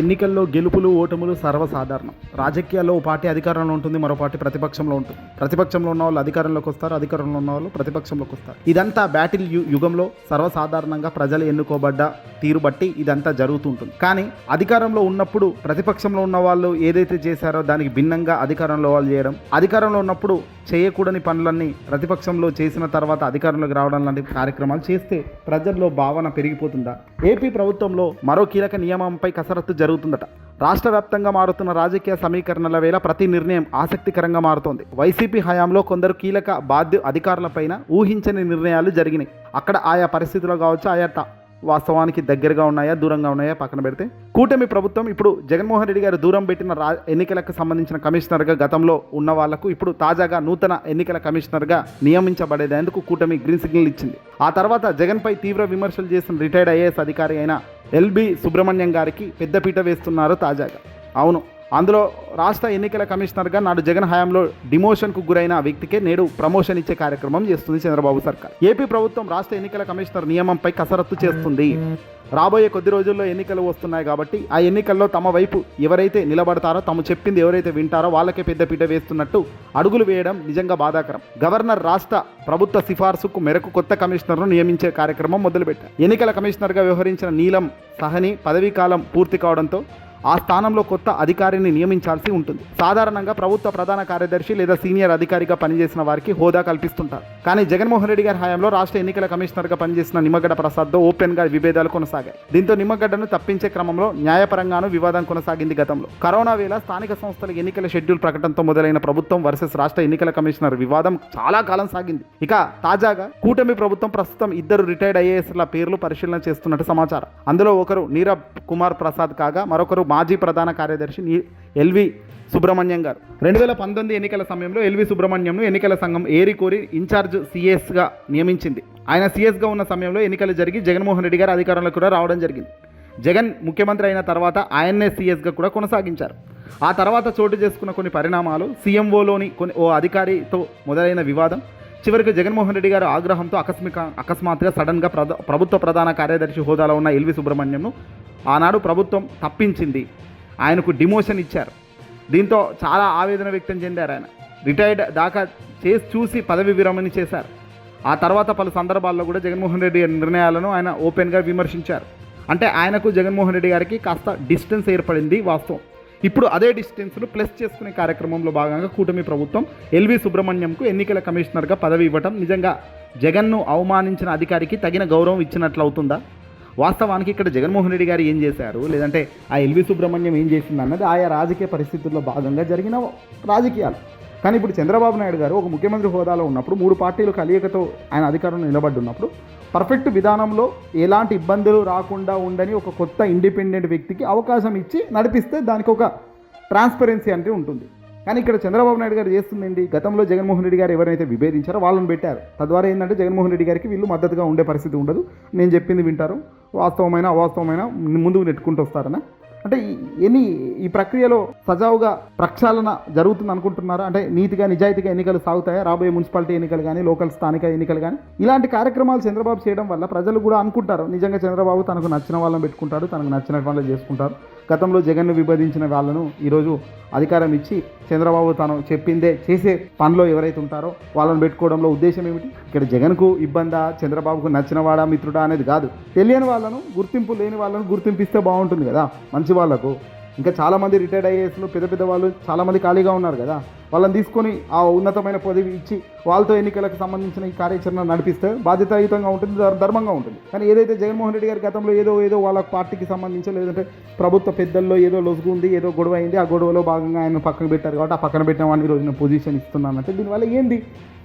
ఎన్నికల్లో గెలుపులు ఓటములు సర్వసాధారణం. రాజకీయాల్లో ఓ పార్టీ అధికారంలో ఉంటుంది, మరో పార్టీ ప్రతిపక్షంలో ఉంటుంది. ప్రతిపక్షంలో ఉన్న వాళ్ళు అధికారంలోకి వస్తారు, అధికారంలో ఉన్న వాళ్ళు ప్రతిపక్షంలోకి వస్తారు. ఇదంతా బ్యాటిల్ యుగంలో సర్వసాధారణంగా ప్రజలు ఎన్నుకోబడ్డ తీరు బట్టి ఇదంతా జరుగుతుంటుంది. కానీ అధికారంలో ఉన్నప్పుడు ప్రతిపక్షంలో ఉన్న వాళ్ళు ఏదైతే చేశారో దానికి భిన్నంగా అధికారంలో వాళ్ళు చేయడం, అధికారంలో ఉన్నప్పుడు చేయకూడని పనులన్నీ ప్రతిపక్షంలో చేసిన తర్వాత అధికారంలోకి రావడం లాంటి కార్యక్రమాలు చేస్తే ప్రజల్లో భావన పెరిగిపోతుందా? ఏపీ ప్రభుత్వంలో మరో కీలక నియమంపై కసరత్తు జరుగుతుందట. రాష్ట్ర వ్యాప్తంగా మారుతున్న రాజకీయ సమీకరణల వేళ ప్రతి నిర్ణయం ఆసక్తికరంగా మారుతోంది. వైసీపీ హయాంలో కొందరు కీలక అధికారులపైన ఊహించని నిర్ణయాలు జరిగినాయి. అక్కడ ఆయా పరిస్థితుల్లో కావచ్చు, ఆయా వాస్తవానికి దగ్గరగా ఉన్నాయా దూరంగా ఉన్నాయా పక్కన పెడితే, కూటమి ప్రభుత్వం ఇప్పుడు జగన్మోహన్ రెడ్డి గారు దూరం పెట్టిన ఎన్నికలకు సంబంధించిన కమిషనర్గా గతంలో ఉన్న వాళ్లకు ఇప్పుడు తాజాగా నూతన ఎన్నికల కమిషనర్గా నియమించబడేందుకు కూటమి గ్రీన్ సిగ్నల్ ఇచ్చింది. ఆ తర్వాత జగన్పై తీవ్ర విమర్శలు చేసిన రిటైర్డ్ ఐఏఎస్ అధికారి అయిన ఎల్బి సుబ్రహ్మణ్యం గారికి పెద్దపీట వేస్తున్నారు తాజాగా. అవును, అందులో రాష్ట్ర ఎన్నికల కమిషనర్గా నాడు జగన్ హయాంలో డిమోషన్కు గురైన వ్యక్తికే నేడు ప్రమోషన్ ఇచ్చే కార్యక్రమం చేస్తుంది చంద్రబాబు సర్కార్. ఏపీ ప్రభుత్వం రాష్ట్ర ఎన్నికల కమిషనర్ నియమంపై కసరత్తు చేస్తుంది. రాబోయే కొద్ది రోజుల్లో ఎన్నికలు వస్తున్నాయి కాబట్టి ఆ ఎన్నికల్లో తమ వైపు ఎవరైతే నిలబడతారో, తాము చెప్పింది ఎవరైతే వింటారో వాళ్ళకే పెద్దపీట వేస్తున్నట్టు అడుగులు వేయడం నిజంగా బాధాకరం. గవర్నర్ రాష్ట్ర ప్రభుత్వ సిఫార్సుకు మేరకు కొత్త కమిషనర్ను నియమించే కార్యక్రమం మొదలుపెట్టారు. ఎన్నికల కమిషనర్గా వ్యవహరించిన నీలం సహని పదవీకాలం పూర్తి కావడంతో ఆ స్థానంలో కొత్త అధికారిని నియమించాల్సి ఉంటుంది. సాధారణంగా ప్రభుత్వ ప్రధాన కార్యదర్శి లేదా సీనియర్ అధికారిగా పనిచేసిన వారికి హోదా కల్పిస్తుంటారు. కానీ జగన్మోహన్ రెడ్డి గారి హయాంలో రాష్ట్ర ఎన్నికల కమిషనర్గా పనిచేసిన నిమ్మగడ్డ ప్రసాద్తో ఓపెన్గా విభేదాలు కొనసాగాయి. దీంతో నిమ్మగడ్డను తప్పించే క్రమంలో న్యాయపరంగానూ వివాదం కొనసాగింది. గతంలో కరోనా వేళ స్థానిక సంస్థల ఎన్నికల షెడ్యూల్ ప్రకటనతో మొదలైన ప్రభుత్వం వర్సెస్ రాష్ట్ర ఎన్నికల కమిషనర్ వివాదం చాలా కాలం సాగింది. ఇక తాజాగా కూటమి ప్రభుత్వం ప్రస్తుతం ఇద్దరు రిటైర్డ్ ఐఏఎస్ల పేర్లు పరిశీలన చేస్తున్నట్టు సమాచారం. అందులో ఒకరు నీరబ్ కుమార్ ప్రసాద్ కాగా మరొకరు మాజీ ప్రధాన కార్యదర్శి ఎల్వి సుబ్రహ్మణ్యం గారు. 2019 ఎన్నికల సమయంలో ఎల్వి సుబ్రహ్మణ్యంను ఎన్నికల సంఘం ఏరికోరి ఇన్ఛార్జ్ సిఎస్గా నియమించింది. ఆయన సిఎస్గా ఉన్న సమయంలో ఎన్నికలు జరిగి జగన్మోహన్ రెడ్డి గారు అధికారంలోకి కూడా రావడం జరిగింది. జగన్ ముఖ్యమంత్రి అయిన తర్వాత ఆయన్నే సిఎస్గా కూడా కొనసాగించారు. ఆ తర్వాత చోటు చేసుకున్న కొన్ని పరిణామాలు, సీఎంఓలోని ఓ అధికారితో మొదలైన వివాదం, చివరికి జగన్మోహన్ రెడ్డి గారు ఆగ్రహంతో అకస్మాత్తుగా సడన్గా ప్రభుత్వ ప్రధాన కార్యదర్శి హోదాలో ఉన్న ఎల్వి సుబ్రహ్మణ్యంను ఆనాడు ప్రభుత్వం తప్పించింది. ఆయనకు డిమోషన్ ఇచ్చారు. దీంతో చాలా ఆవేదన వ్యక్తం చెందారు. ఆయన రిటైర్డ్ దాకా చూసి పదవి విరమణ చేశారు. ఆ తర్వాత పలు సందర్భాల్లో కూడా జగన్మోహన్ రెడ్డి నిర్ణయాలను ఆయన ఓపెన్గా విమర్శించారు. అంటే ఆయనకు జగన్మోహన్ రెడ్డి గారికి కాస్త డిస్టెన్స్ ఏర్పడింది వాస్తవం. ఇప్పుడు అదే డిస్టెన్స్ను ప్లస్ చేసుకునే కార్యక్రమంలో భాగంగా కూటమి ప్రభుత్వం ఎల్వి సుబ్రహ్మణ్యంకు ఎన్నికల కమిషనర్గా పదవి ఇవ్వటం నిజంగా జగన్ను అవమానించిన అధికారికి తగిన గౌరవం ఇచ్చినట్లు అవుతుందా? వాస్తవానికి ఇక్కడ జగన్మోహన్ రెడ్డి గారు ఏం చేశారు, లేదంటే ఆ ఎల్వి సుబ్రహ్మణ్యం ఏం చేసింది అన్నది ఆయా రాజకీయ పరిస్థితుల్లో భాగంగా జరిగిన రాజకీయాలు. కానీ ఇప్పుడు చంద్రబాబు నాయుడు గారు ఒక ముఖ్యమంత్రి హోదాలో ఉన్నప్పుడు, 3 పార్టీలు కలయికతో ఆయన అధికారంలో నిలబడ్డున్నప్పుడు పర్ఫెక్ట్ విధానంలో ఎలాంటి ఇబ్బందులు రాకుండా ఉండని ఒక కొత్త ఇండిపెండెంట్ వ్యక్తికి అవకాశం ఇచ్చి నడిపిస్తే దానికి ఒక ట్రాన్స్పరెన్సీ అంటే ఉంటుంది. కానీ ఇక్కడ చంద్రబాబు నాయుడు గారు చేస్తుందండి, గతంలో జగన్మోహన్ రెడ్డి గారు ఎవరైతే విభేదించారో వాళ్ళని పెట్టారు. తద్వారా ఏంటంటే జగన్మోహన్ రెడ్డి గారికి వీళ్ళు మద్దతుగా ఉండే పరిస్థితి ఉండదు. నేను చెప్పింది వింటారు, వాస్తవమైన అవాస్తవమైన ముందుకు నెట్టుకుంటూ వస్తారనా? అంటే ఈ ప్రక్రియలో సజావుగా ప్రక్షాళన జరుగుతుంది అనుకుంటున్నారా? అంటే నీతిగా నిజాయితీగా ఎన్నికలు సాగుతాయా? రాబోయే మున్సిపాలిటీ ఎన్నికలు కానీ, లోకల్ స్థానిక ఎన్నికలు కానీ, ఇలాంటి కార్యక్రమాలు చంద్రబాబు చేయడం వల్ల ప్రజలు కూడా అనుకుంటారు నిజంగా చంద్రబాబు తనకు నచ్చిన వాళ్ళని పెట్టుకుంటాడు, తనకు నచ్చిన వాళ్ళని చేసుకుంటారు. గతంలో జగన్ను విభజించిన వాళ్ళను ఈరోజు అధికారం ఇచ్చి చంద్రబాబు తను చెప్పిందే చేసే పనిలో ఎవరైతే ఉంటారో వాళ్ళని పెట్టుకోవడంలో ఉద్దేశం ఏమిటి? ఇక్కడ జగన్కు ఇబ్బందా, చంద్రబాబుకు నచ్చిన వాడా మిత్రుడా అనేది కాదు. తెలియని వాళ్ళను, గుర్తింపు లేని వాళ్ళను గుర్తింపిస్తే బాగుంటుంది కదా మంచి వాళ్ళకు. ఇంకా చాలామంది రిటైర్డ్ ఐఏఎస్లు పెద్ద వాళ్ళు చాలామంది ఖాళీగా ఉన్నారు కదా, వాళ్ళని తీసుకొని ఆ ఉన్నతమైన పదవి ఇచ్చి వాళ్ళతో ఎన్నికలకు సంబంధించిన ఈ కార్యాచరణ నడిపిస్తే బాధ్యతాయుతంగా ఉంటుంది, ధర్మంగా ఉంటుంది. కానీ ఏదైతే జగన్మోహన్ రెడ్డి గారి గతంలో ఏదో వాళ్ళ పార్టీకి సంబంధించి, లేదంటే ప్రభుత్వ పెద్దల్లో ఏదో లొసుగు ఉంది, ఏదో గొడవ అయింది, ఆ గొడవలో భాగంగా ఆయన పక్కన పెట్టారు కాబట్టి ఆ పక్కన పెట్టిన వాడిని ఈరోజు నేను పొజిషన్ ఇస్తున్నానంటే దీనివల్ల ఏంది?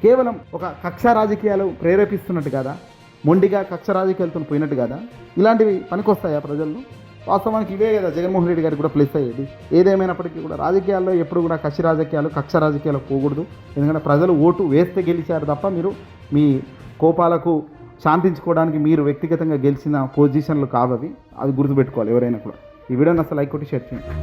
కేవలం ఒక కక్ష రాజకీయాలు ప్రేరేపిస్తున్నట్టు కదా, మొండిగా కక్ష రాజకీయాలతో పోయినట్టు కదా. ఇలాంటివి పనికొస్తాయా ప్రజల్లో? వాస్తవానికి ఇవే కదా జగన్మోహన్ రెడ్డి గారికి కూడా ప్లస్ అయ్యేది. ఏదేమైనప్పటికీ కూడా రాజకీయాల్లో ఎప్పుడు కూడా కక్ష రాజకీయాలు పోకూడదు. ఎందుకంటే ప్రజలు ఓటు వేస్తే గెలిచారు తప్ప మీరు మీ కోపాలకు శాంతించుకోవడానికి మీరు వ్యక్తిగతంగా గెలిచిన పొజిషన్లు కావవి. అవి గుర్తుపెట్టుకోవాలి ఎవరైనా కూడా. ఈ వీడియోని అసలు లైక్ కొట్టి షేర్ చేయండి.